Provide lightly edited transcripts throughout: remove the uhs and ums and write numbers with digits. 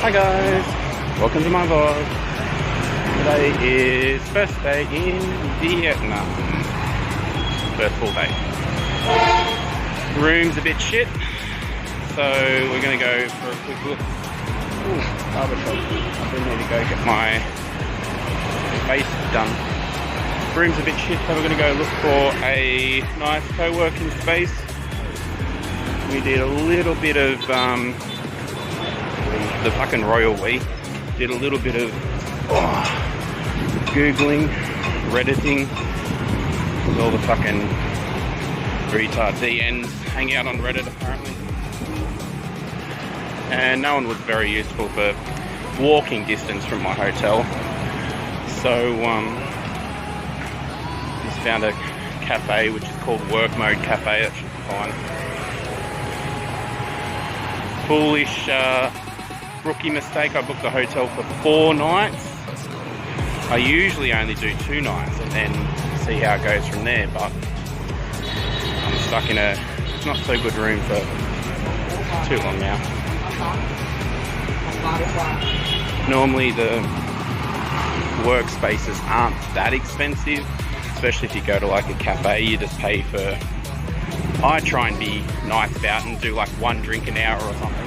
Hi guys, welcome to my vlog. Today is first day in Vietnam. First full day. Room's a bit shit, so we're gonna go for a quick look. Ooh, barber shop. I do need to go get my face done. Room's a bit shit, so we're gonna go look for a nice co-working space. We did a little bit of the fucking royal we. Did a little bit of Googling, Redditing, with all the fucking retard DNs hang out on Reddit apparently. And no one was very useful for walking distance from my hotel. So just found a cafe which is called Work Mode Cafe. That should be fine. Foolish rookie mistake. I booked the hotel for 4 nights. I usually only do 2 nights and then see how it goes from there, but I'm stuck in a not so good room for too long now. Normally the workspaces aren't that expensive, especially if you go to like a cafe. You just pay for, I try and be nice about and do like 1 drink an hour or something.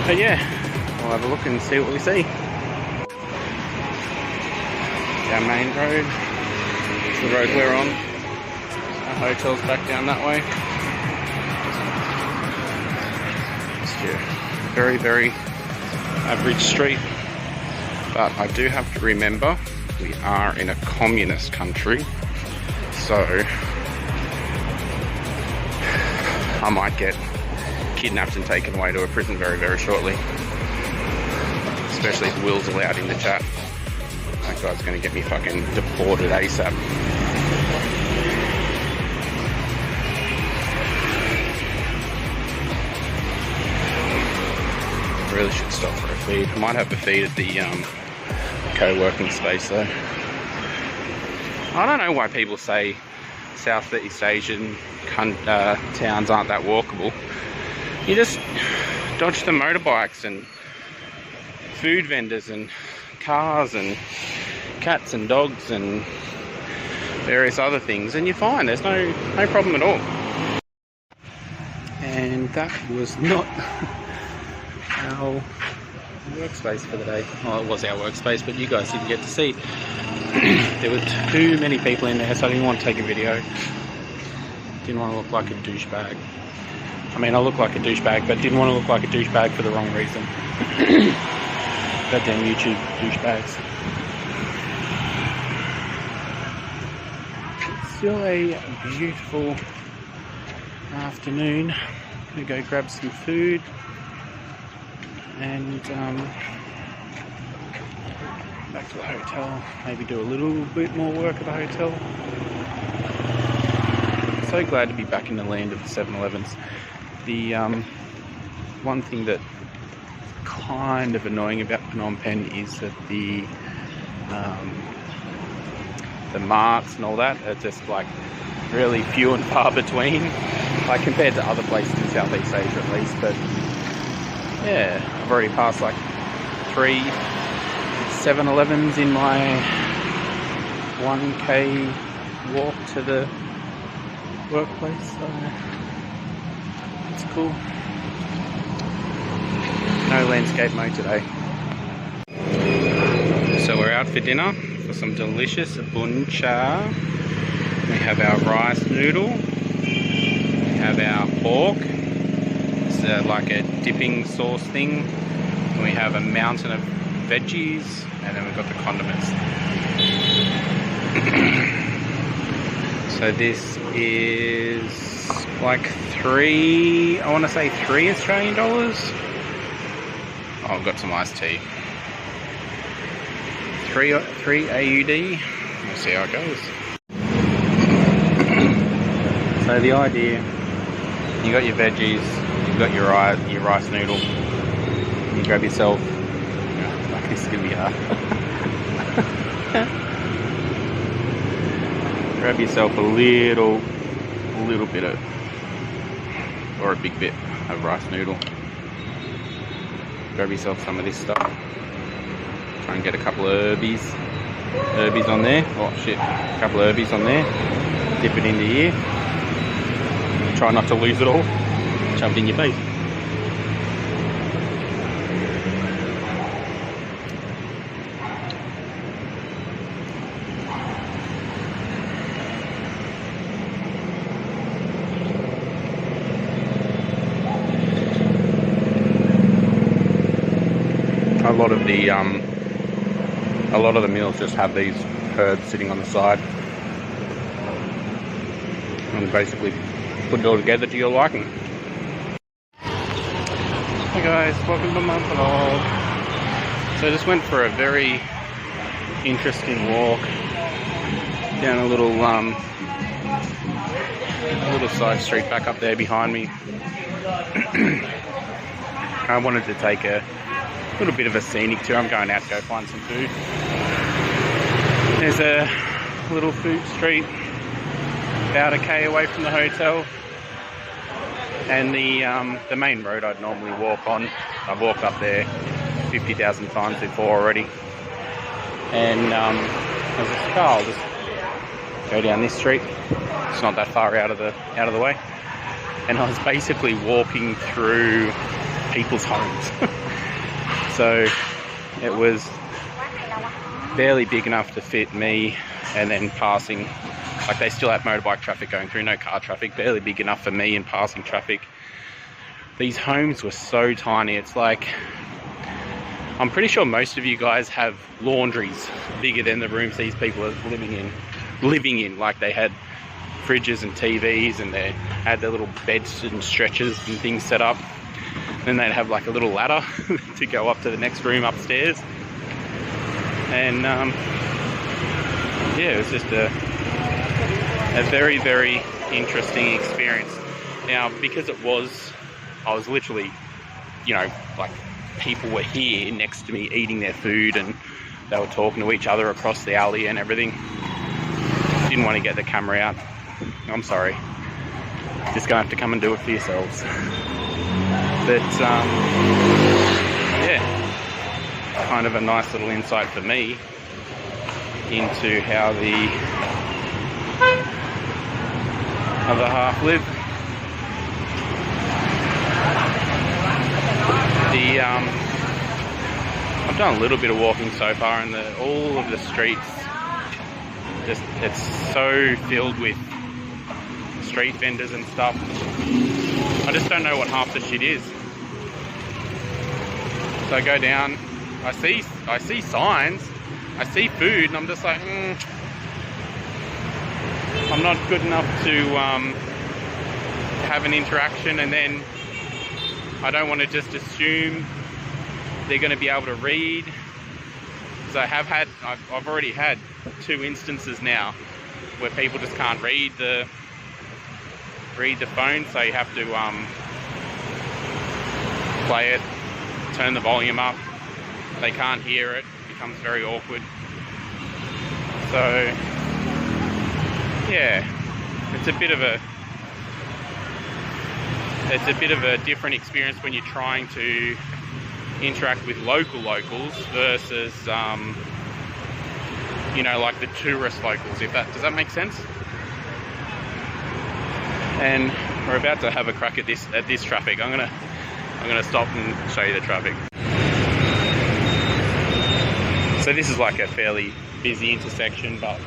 But yeah, we'll have a look and see what we see. Our main road. It's the road we're on. Our hotel's back down that way. Just a very, very average street. But I do have to remember we are in a communist country, so I might get kidnapped and taken away to a prison very, very shortly. Especially if Will's allowed in the chat. That guy's gonna get me fucking deported ASAP. Really should stop for a feed. I might have a feed at the co-working space though. I don't know why people say Southeast Asian towns aren't that walkable. You just dodge the motorbikes and food vendors and cars and cats and dogs and various other things, and you're fine. There's no problem at all. And that was not our workspace for the day. Well, it was our workspace, but you guys didn't get to see. There were too many people in there, so I didn't want to take a video. Didn't want to look like a douchebag. I mean, I look like a douchebag, but didn't want to look like a douchebag for the wrong reason. Goddamn YouTube douchebags. It's still a beautiful afternoon. I'm gonna go grab some food and back to the hotel. Maybe do a little bit more work at the hotel. So glad to be back in the land of the 7-Elevens. The one thing that kind of annoying about Phnom Penh is that the marts and all that are just like really few and far between, like compared to other places in Southeast Asia at least. But yeah, I've already passed like 3 7-Elevens in my 1k walk to the workplace, so it's cool. No landscape mode today. So we're out for dinner for some delicious bun cha. We have our rice noodle. We have our pork. It's like a dipping sauce thing. And we have a mountain of veggies, and then we've got the condiments. So this is like 3, I want to say 3 Australian dollars. Oh, I've got some iced tea. 3 AUD. We'll see how it goes. So the idea, you got your veggies, you've got your rice noodle. You grab yourself. Fuck, this is gonna be hard. Grab yourself a little bit of, or a big bit have rice noodle. Grab yourself some of this stuff. Try and get a couple of herbies on there. Oh shit, a couple of herbies on there. Dip it into here. Try not to lose it all. Jump in your beef. A lot of the meals just have these herbs sitting on the side, and basically put it all together to your liking. Hey guys, welcome to my vlog. So I just went for a very interesting walk down a little side street back up there behind me. I wanted to take a little bit of a scenic tour. I'm going out to go find some food. There's a little food street about a K away from the hotel, and the main road I'd normally walk on, I've walked up there 50,000 times before already. And as a car, I'll just go down this street. It's not that far out of the way, and I was basically walking through people's homes. So it was barely big enough to fit me, and then passing, like they still had motorbike traffic going through, no car traffic, barely big enough for me and passing traffic. These homes were so tiny. It's like, I'm pretty sure most of you guys have laundries bigger than the rooms these people are living in. Like they had fridges and TVs, and they had their little beds and stretchers and things set up. Then they'd have like a little ladder to go up to the next room upstairs. And yeah, it was just a very, very interesting experience. Now, because I was literally, you know, like people were here next to me eating their food, and they were talking to each other across the alley and everything. Didn't want to get the camera out. I'm sorry. Just gonna have to come and do it for yourselves. But yeah, kind of a nice little insight for me into how the other half live. I've done a little bit of walking so far, and all of the streets, it's so filled with street vendors and stuff. I just don't know what half the shit is. So I go down, I see signs, I see food, and I'm just like, I'm not good enough to have an interaction, and then I don't want to just assume they're going to be able to read. So I've already had 2 instances now where people just can't read the phone, so you have to play it, turn the volume up. They can't hear it. It becomes very awkward. So yeah, it's a bit of a different experience when you're trying to interact with locals versus you know, like the tourist locals, does that make sense? And we're about to have a crack at this traffic. I'm gonna stop and show you the traffic. So this is like a fairly busy intersection, but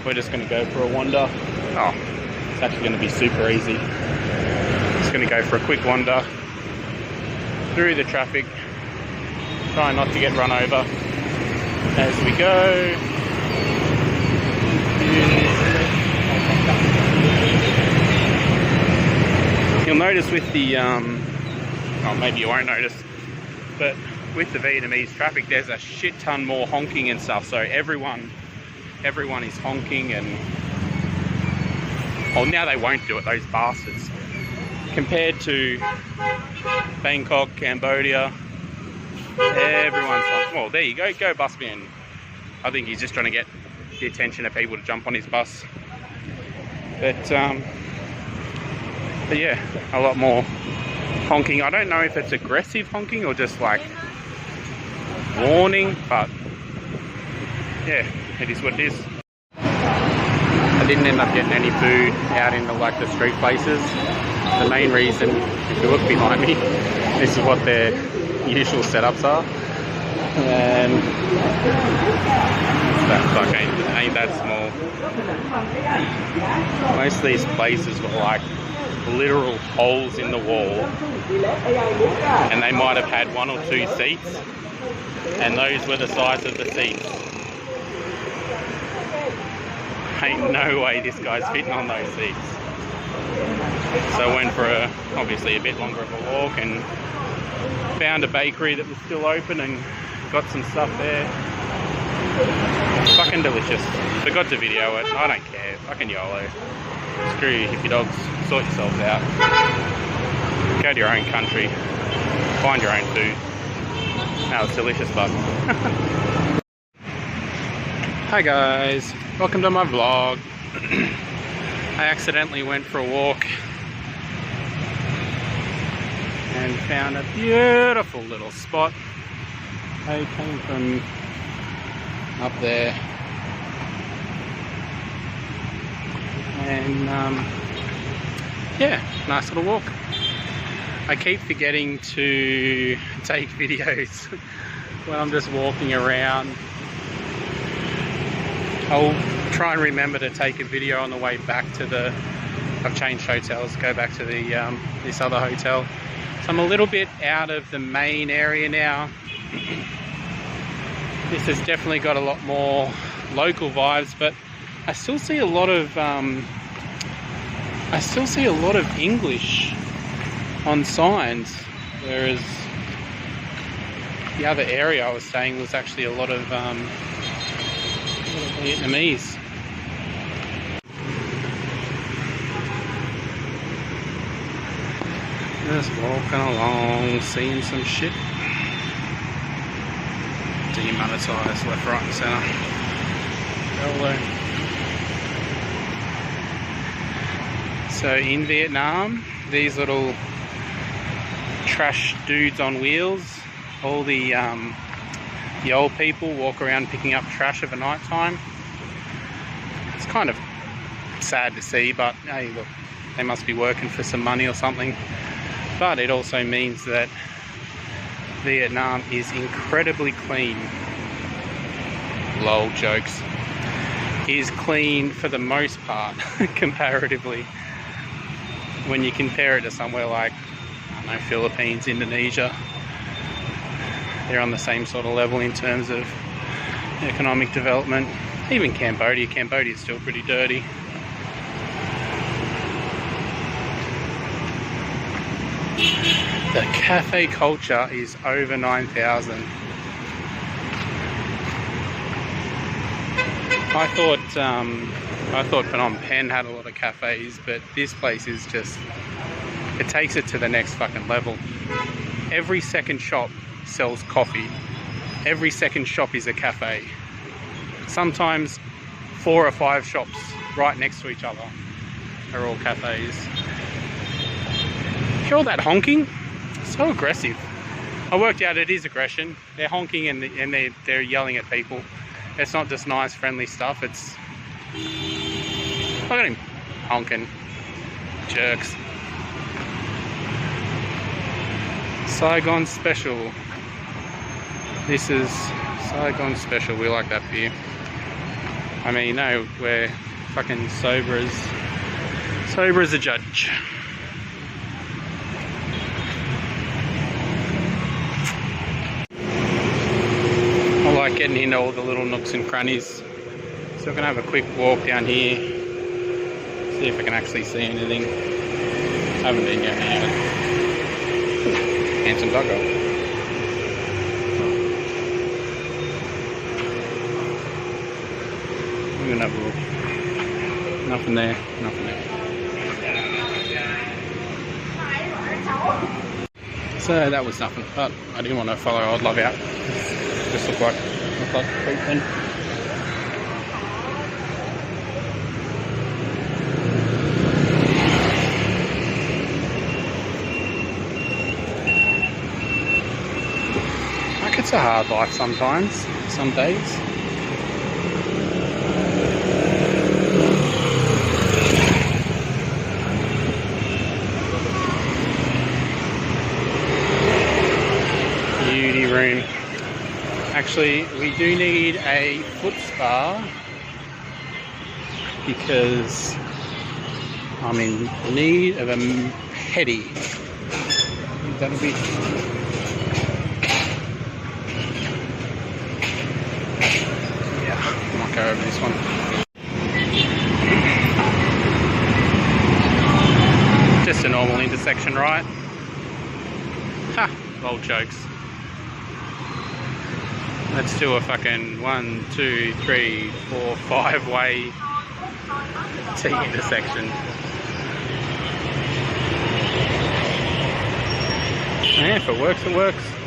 we're just gonna go for a wander. Oh, it's actually gonna be super easy. Just gonna go for a quick wander through the traffic, try not to get run over as we go. You'll notice with the, oh, maybe you won't notice, but with the Vietnamese traffic, there's a shit ton more honking and stuff. So everyone is honking, and well, now they won't do it, those bastards. Compared to Bangkok, Cambodia, everyone's honking. Well, there you go busman. I think he's just trying to get the attention of people to jump on his bus. But yeah, a lot more honking. I don't know if it's aggressive honking or just like warning, but yeah, it is what it is. I didn't end up getting any food out in the street places. The main reason, if you look behind me, this is what their usual setups are. And that fuck ain't that small. Most of these places were like literal holes in the wall, and they might have had 1 or 2 seats, and those were the size of the seats. Ain't no way this guy's fitting on those seats. So I went for obviously a bit longer of a walk and found a bakery that was still open and got some stuff there. Fucking delicious. Forgot to video it. I don't care. Fucking YOLO. Screw you hippie dogs. Sort yourselves out. Go to your own country. Find your own food. That was delicious, bud. Hi guys. Welcome to my vlog. I accidentally went for a walk and found a beautiful little spot. I came from up there, and yeah, nice little walk. I keep forgetting to take videos when I'm just walking around. I'll try and remember to take a video on the way back to the... I've changed hotels, go back to the this other hotel. So I'm a little bit out of the main area now. This has definitely got a lot more local vibes, but I still see a lot of English on signs, whereas the other area I was staying was actually a lot of Vietnamese. Just walking along, seeing some shit. Demonetized left, right and centre. So in Vietnam, these little trash dudes on wheels, all the old people walk around picking up trash of a night time. It's kind of sad to see, but hey, look, they must be working for some money or something. But it also means that Vietnam is incredibly clean. Lol, jokes. Is clean for the most part, comparatively. When you compare it to somewhere like, I don't know, Philippines, Indonesia, they're on the same sort of level in terms of economic development. Even Cambodia. Cambodia is still pretty dirty. The cafe culture is over 9,000. I thought Phnom Penh had a lot of cafes, but this place is just, it takes it to the next fucking level. Every second shop sells coffee. Every second shop is a cafe. Sometimes 4 or 5 shops right next to each other are all cafes. Hear all that honking? So aggressive. I worked out it is aggression. They're honking and they're yelling at people. It's not just nice, friendly stuff. It's... Look at him honking. Jerks. Saigon Special. This is Saigon Special. We like that beer. I mean, no, we're fucking sober as a judge. I like getting into all the little nooks and crannies. So I'm gonna have a quick walk down here, see if I can actually see anything. I haven't been going yet. Handsome doggo. I'm gonna have a look. Nothing there, nothing there. So that was nothing, but I didn't want to follow Odd Love out. Just look like a creep then. It's a hard life sometimes, some days. Beauty room. Actually, we do need a foot spa because I'm in need of a pedi. That'll be... yeah, I might go over this one. Just a normal intersection, right? Ha! Old jokes. Let's do a fucking 1, 2, 3, 4, 5 way T intersection. Yeah, if it works, it works.